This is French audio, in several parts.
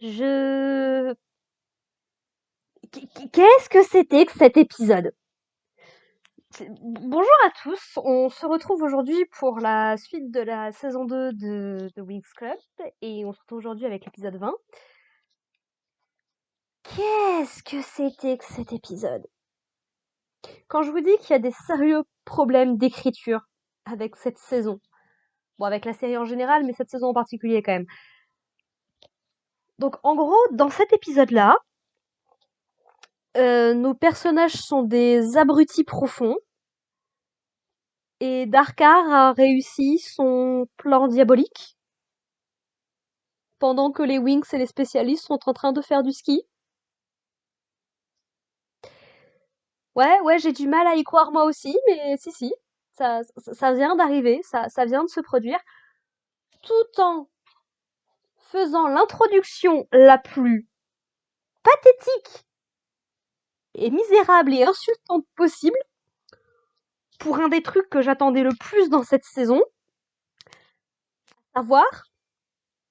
Je... Qu'est-ce que c'était que cet épisode? Bonjour à tous, on se retrouve aujourd'hui pour la suite de la saison 2 de Winx Club et on se retrouve aujourd'hui avec l'épisode 20. Qu'est-ce que c'était que cet épisode? Quand je vous dis qu'il y a des sérieux problèmes d'écriture avec cette saison, bon avec la série en général mais cette saison en particulier quand même. Donc en gros, dans cet épisode-là, nos personnages sont des abrutis profonds. Et Darkar a réussi son plan diabolique pendant que les Winx et les spécialistes sont en train de faire du ski. Ouais, j'ai du mal à y croire moi aussi, mais si, ça vient d'arriver, ça vient de se produire, tout en faisant l'introduction la plus pathétique et misérable et insultante possible pour un des trucs que j'attendais le plus dans cette saison, à savoir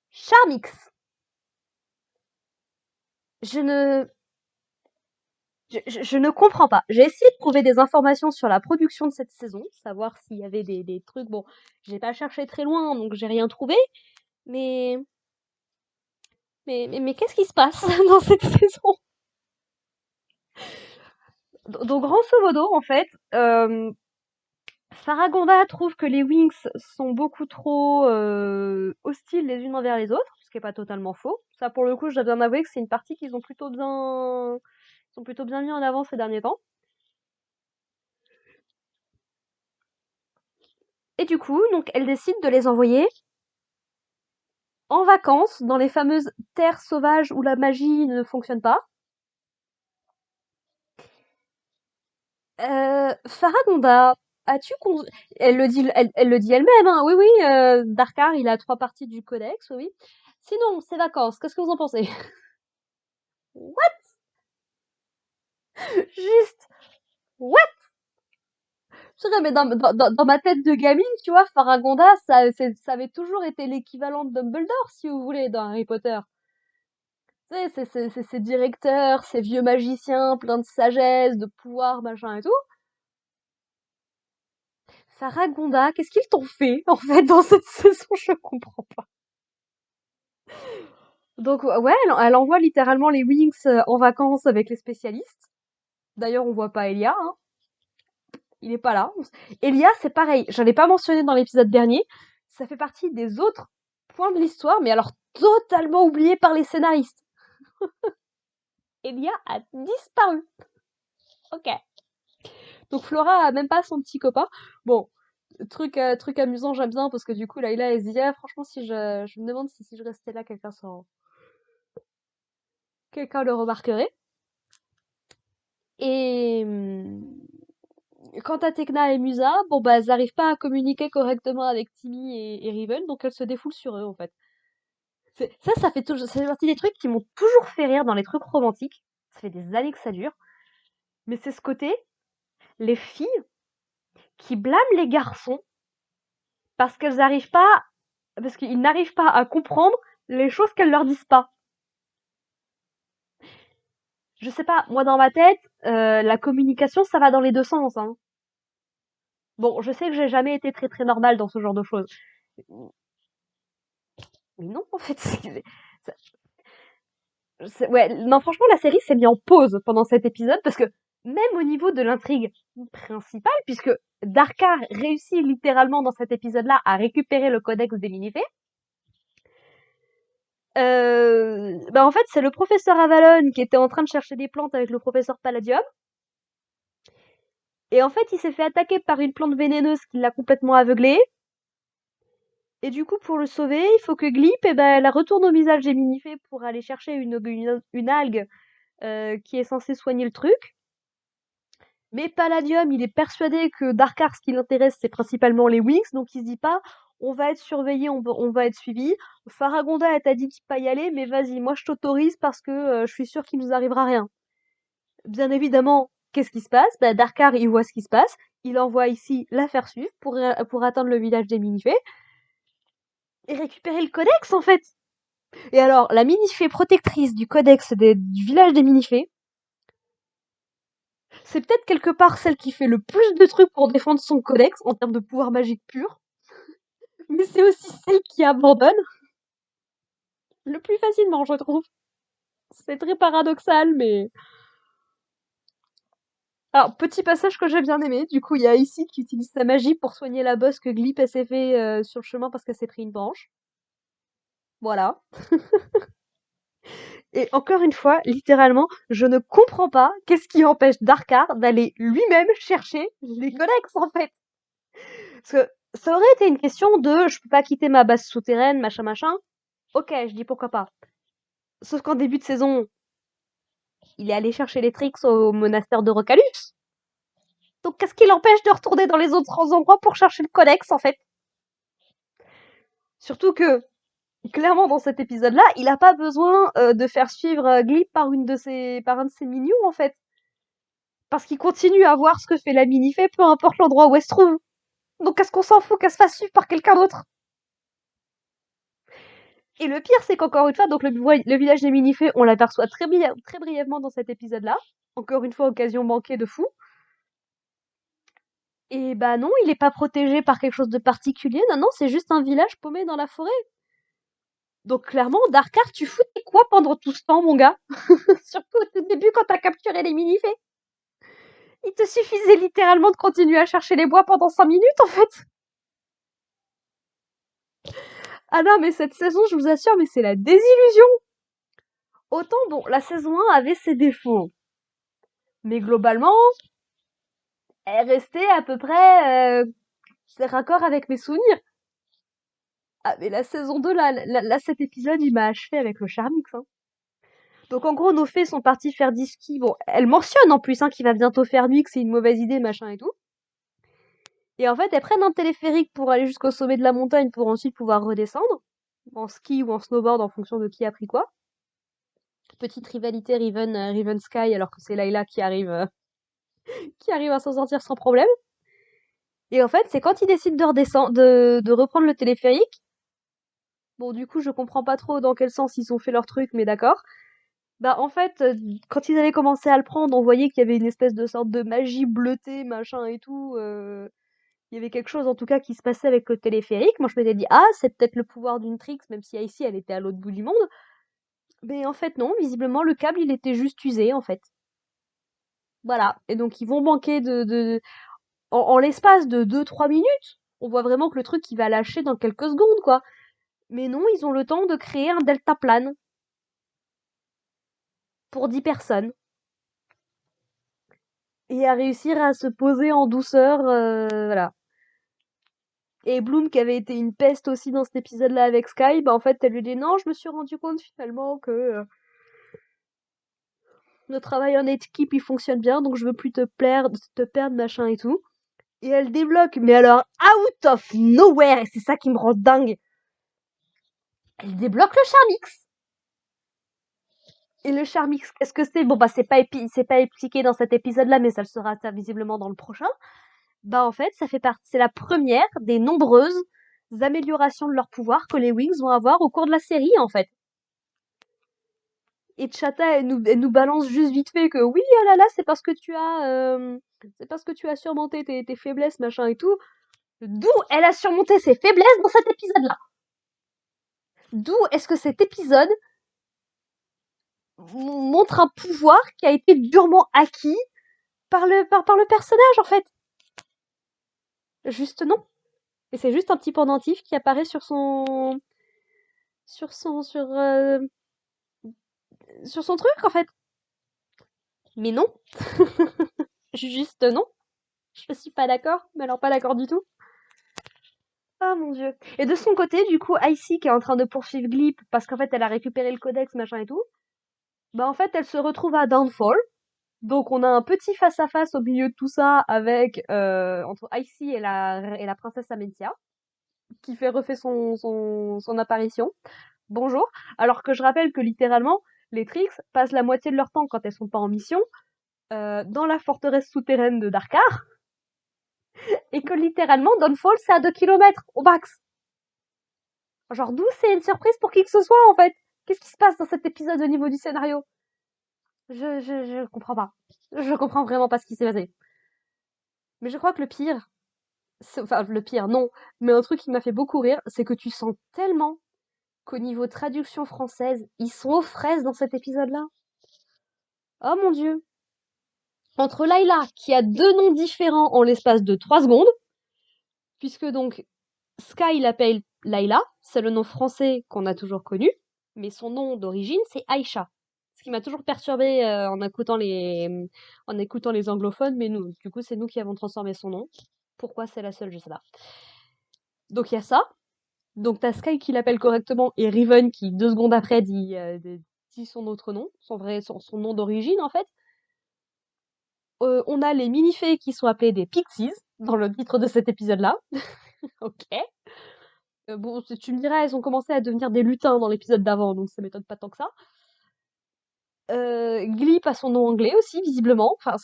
Charmix. Je ne, je ne comprends pas. J'ai essayé de trouver des informations sur la production de cette saison, savoir s'il y avait des trucs. Bon, j'ai pas cherché très loin, donc j'ai rien trouvé. Mais, mais qu'est-ce qui se passe dans cette saison? Donc, grosso modo, en fait, Faragonda trouve que les Winx sont beaucoup trop hostiles les unes envers les autres, ce qui est pas totalement faux. Ça, pour le coup, je dois bien avouer que c'est une partie qu'ils ont plutôt bien mis en avant ces derniers temps. Et du coup, donc, elle décide de les envoyer en vacances dans les fameuses terres sauvages où la magie ne fonctionne pas. Faragonda, as-tu elle le dit elle-même, hein, oui, Darkar, il a 3 parties du codex, oui. Sinon, ces vacances, qu'est-ce que vous en pensez? What? Juste, what? Je dirais, mais dans ma tête de gamine, tu vois, Faragonda, ça avait toujours été l'équivalent de Dumbledore, si vous voulez, dans Harry Potter. Tu sais, c'est ces directeurs, ces vieux magiciens pleins de sagesse, de pouvoir, machin et tout. Faragonda, qu'est-ce qu'ils t'ont fait, en fait, dans cette saison? Je comprends pas. Donc, ouais, elle envoie littéralement les Winx en vacances avec les spécialistes. D'ailleurs, on voit pas Elia, hein. Il est pas là. Elia, c'est pareil. Je l'ai pas mentionné dans l'épisode dernier. Ça fait partie des autres points de l'histoire, mais alors totalement oublié par les scénaristes. Elia a disparu. Ok. Donc Flora a même pas son petit copain. Bon, truc amusant, j'aime bien parce que du coup, Layla, elle se dit, ah, franchement, je me demande si je restais là, quelqu'un le remarquerait. Et quant à Tekna et Musa, bon bah elles arrivent pas à communiquer correctement avec Timmy et Riven, donc elles se défoulent sur eux en fait. Ça fait toujours, ça fait partie des trucs qui m'ont toujours fait rire dans les trucs romantiques. Ça fait des années que ça dure, mais c'est ce côté, les filles qui blâment les garçons parce qu'elles arrivent pas, parce qu'ils n'arrivent pas à comprendre les choses qu'elles leur disent pas. Je sais pas, moi dans ma tête, la communication ça va dans les deux sens, hein. Bon, je sais que j'ai jamais été très très normale dans ce genre de choses. Mais non, en fait, ouais, non, franchement, la série s'est mise en pause pendant cet épisode parce que même au niveau de l'intrigue principale, puisque Darkar réussit littéralement dans cet épisode-là à récupérer le codex des Minifées, bah en fait, c'est le professeur Avalon qui était en train de chercher des plantes avec le professeur Palladium. Et en fait, il s'est fait attaquer par une plante vénéneuse qui l'a complètement aveuglé. Et du coup, pour le sauver, il faut que Glip, eh ben, elle retourne au visage des Minifées pour aller chercher une algue qui est censée soigner le truc. Mais Palladium, il est persuadé que Darkar, ce qui l'intéresse, c'est principalement les Winx, donc il se dit pas, on va être surveillé, on va être suivi. Faragonda, elle t'a dit de pas y aller, mais vas-y, moi je t'autorise parce que je suis sûre qu'il nous arrivera rien. Bien évidemment, qu'est-ce qui se passe? Bah, Darkar, il voit ce qui se passe, il envoie ici la faire suivre pour atteindre le village des Minifées et récupérer le codex en fait. Et alors, la minifée protectrice du codex du village des minifées, c'est peut-être quelque part celle qui fait le plus de trucs pour défendre son codex en termes de pouvoir magique pur, mais c'est aussi celle qui abandonne le plus facilement, je trouve. C'est très paradoxal, mais... Alors, petit passage que j'ai bien aimé, du coup, il y a Icy qui utilise sa magie pour soigner la bosse que Glip s'est fait sur le chemin parce qu'elle s'est pris une branche. Voilà. Et encore une fois, littéralement, je ne comprends pas qu'est-ce qui empêche Darkar d'aller lui-même chercher les codex, en fait. Parce que ça aurait été une question de je peux pas quitter ma base souterraine, machin machin. Ok, je dis pourquoi pas. Sauf qu'en début de saison, il est allé chercher les tricks au monastère de Recalus. Donc qu'est-ce qui l'empêche de retourner dans les autres endroits pour chercher le codex, en fait? Surtout que, clairement, dans cet épisode-là, il a pas besoin de faire suivre Glip par un de ses minions, en fait. Parce qu'il continue à voir ce que fait la minifée, peu importe l'endroit où elle se trouve. Donc est-ce qu'on s'en fout qu'elle se fasse suivre par quelqu'un d'autre? Et le pire, c'est qu'encore une fois, donc le village des minifées, on l'aperçoit très brièvement dans cet épisode-là. Encore une fois, occasion manquée de fou. Et bah non, il est pas protégé par quelque chose de particulier. Non, non, c'est juste un village paumé dans la forêt. Donc clairement, Darkar, tu foutais quoi pendant tout ce temps, mon gars? Surtout au tout début quand t'as capturé les minifées. Il te suffisait littéralement de continuer à chercher les bois pendant 5 minutes, en fait. Ah non, mais cette saison, je vous assure, mais c'est la désillusion. Autant, bon, la saison 1 avait ses défauts. Mais globalement, elle restait à peu près raccord avec mes souvenirs. Ah, mais la saison 2, là, cet épisode, il m'a achevé avec le Charmix, hein. Donc en gros, nos fées sont parties faire du ski. Bon, elle mentionne en plus qu'il va bientôt faire nuit, que c'est une mauvaise idée, machin et tout. Et en fait, elles prennent un téléphérique pour aller jusqu'au sommet de la montagne pour ensuite pouvoir redescendre, en ski ou en snowboard en fonction de qui a pris quoi. Petite rivalité Riven Sky, alors que c'est Layla qui arrive à s'en sortir sans problème. Et en fait, c'est quand ils décident de redescendre, de reprendre le téléphérique. Bon, du coup, je comprends pas trop dans quel sens ils ont fait leur truc, mais d'accord. Bah, en fait, quand ils avaient commencé à le prendre, on voyait qu'il y avait une espèce de sorte de magie bleutée, machin et tout. Il y avait quelque chose, en tout cas, qui se passait avec le téléphérique. Moi, je m'étais dit, ah, c'est peut-être le pouvoir d'une Trix, même si ici, elle était à l'autre bout du monde. Mais en fait, non. Visiblement, le câble, il était juste usé, en fait. Voilà. Et donc, ils vont manquer en l'espace de 2-3 minutes. On voit vraiment que le truc, il va lâcher dans quelques secondes, quoi. Mais non, ils ont le temps de créer un deltaplane pour 10 personnes. Et à réussir à se poser en douceur, voilà. Et Bloom, qui avait été une peste aussi dans cet épisode-là avec Sky, bah en fait, elle lui dit non, je me suis rendu compte finalement que le travail en équipe il fonctionne bien, donc je veux plus te perdre, machin et tout. Et elle débloque, mais alors out of nowhere, et c'est ça qui me rend dingue. Elle débloque le Charmix. Et le Charmix, qu'est-ce que c'est? Bon bah c'est pas expliqué dans cet épisode-là, mais ça le sera visiblement dans le prochain. Bah en fait, ça fait partie, c'est la première des nombreuses améliorations de leur pouvoir que les Wings vont avoir au cours de la série en fait. Et Chata, elle nous balance juste vite fait que oui, ah là là, c'est parce que tu as surmonté tes faiblesses, machin et tout. D'où elle a surmonté ses faiblesses dans cet épisode-là? D'où est-ce que cet épisode montre un pouvoir qui a été durement acquis par le personnage, en fait? Juste non. Et c'est juste un petit pendentif qui apparaît sur son, sur son truc, en fait. Mais non. Juste non. Je suis pas d'accord. Mais alors pas d'accord du tout. Ah mon dieu. Et de son côté, du coup, Icy qui est en train de poursuivre Glip parce qu'en fait elle a récupéré le codex, machin et tout. Bah en fait elle se retrouve à Downfall. Donc on a un petit face-à-face au milieu de tout ça avec entre Icy et la princesse Amencia qui refait son apparition. Bonjour. Alors que je rappelle que littéralement, les Trix passent la moitié de leur temps quand elles sont pas en mission dans la forteresse souterraine de Darkar et que littéralement Downfall c'est à 2 kilomètres au max. Genre, d'où c'est une surprise pour qui que ce soit, en fait? Qu'est-ce qui se passe dans cet épisode au niveau du scénario? Je comprends pas. Je comprends vraiment pas ce qui s'est passé. Mais je crois que le pire, enfin, le pire, non, mais un truc qui m'a fait beaucoup rire, c'est que tu sens tellement qu'au niveau traduction française, ils sont aux fraises dans cet épisode-là. Oh mon dieu. Entre Layla, qui a deux noms différents en l'espace de 3 secondes, puisque donc Sky l'appelle Layla, c'est le nom français qu'on a toujours connu, mais son nom d'origine c'est Aïcha. Ce qui m'a toujours perturbée en écoutant les anglophones, mais nous, du coup, c'est nous qui avons transformé son nom. Pourquoi c'est la seule, je sais pas. Donc il y a ça. Donc t'as Sky qui l'appelle correctement et Riven qui 2 secondes après dit son autre nom, son nom d'origine en fait. On a les mini-fées qui sont appelées des Pixies dans le titre de cet épisode-là. Ok. Bon, tu me diras, elles ont commencé à devenir des lutins dans l'épisode d'avant, donc ça m'étonne pas tant que ça. Glip a son nom anglais aussi, visiblement. Enfin,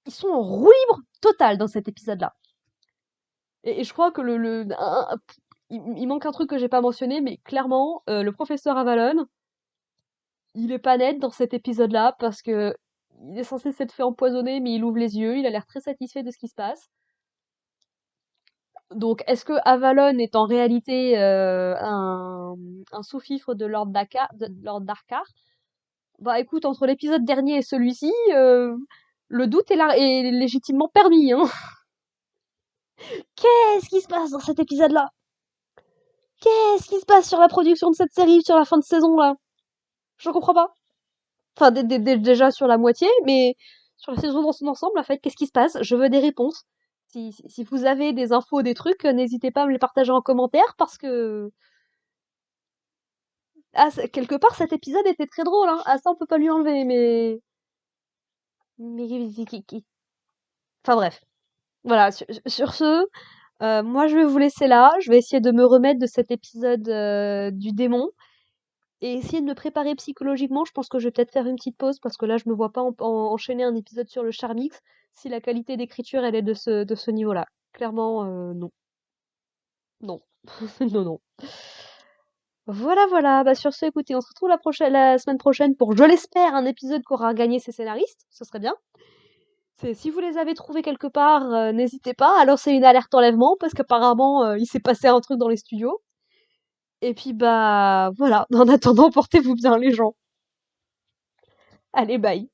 ils sont en roue libre totale dans cet épisode-là. Et je crois que il manque un truc que j'ai pas mentionné, mais clairement, le professeur Avalon, il est pas net dans cet épisode-là parce que il est censé s'être fait empoisonner, mais il ouvre les yeux, il a l'air très satisfait de ce qui se passe. Donc, est-ce que Avalon est en réalité un sous-fifre de Lord Darkar? Bah écoute, entre l'épisode dernier et celui-ci, le doute est légitimement permis, hein. Qu'est-ce qui se passe dans cet épisode-là? Qu'est-ce qui se passe sur la production de cette série, sur la fin de saison là? Je comprends pas. Enfin, déjà sur la moitié, mais sur la saison dans son ensemble, en fait, qu'est-ce qui se passe? Je veux des réponses. Si vous avez des infos, des trucs, n'hésitez pas à me les partager en commentaire parce que ah, quelque part cet épisode était très drôle, hein. Ah ça on peut pas lui enlever, mais enfin bref. Voilà, sur ce, moi je vais vous laisser là. Je vais essayer de me remettre de cet épisode du démon et essayer de me préparer psychologiquement. Je pense que je vais peut-être faire une petite pause parce que là je me vois pas enchaîner un épisode sur le Charmix si la qualité d'écriture elle est de ce niveau-là. Clairement, non. Non. Non, non. Voilà, voilà. Bah, sur ce, écoutez, on se retrouve la semaine prochaine pour, je l'espère, un épisode qui aura gagné ses scénaristes. Ce serait bien. Si vous les avez trouvés quelque part, n'hésitez pas. Alors, c'est une alerte enlèvement parce qu'apparemment, il s'est passé un truc dans les studios. Et puis, bah, voilà. En attendant, portez-vous bien, les gens. Allez, bye.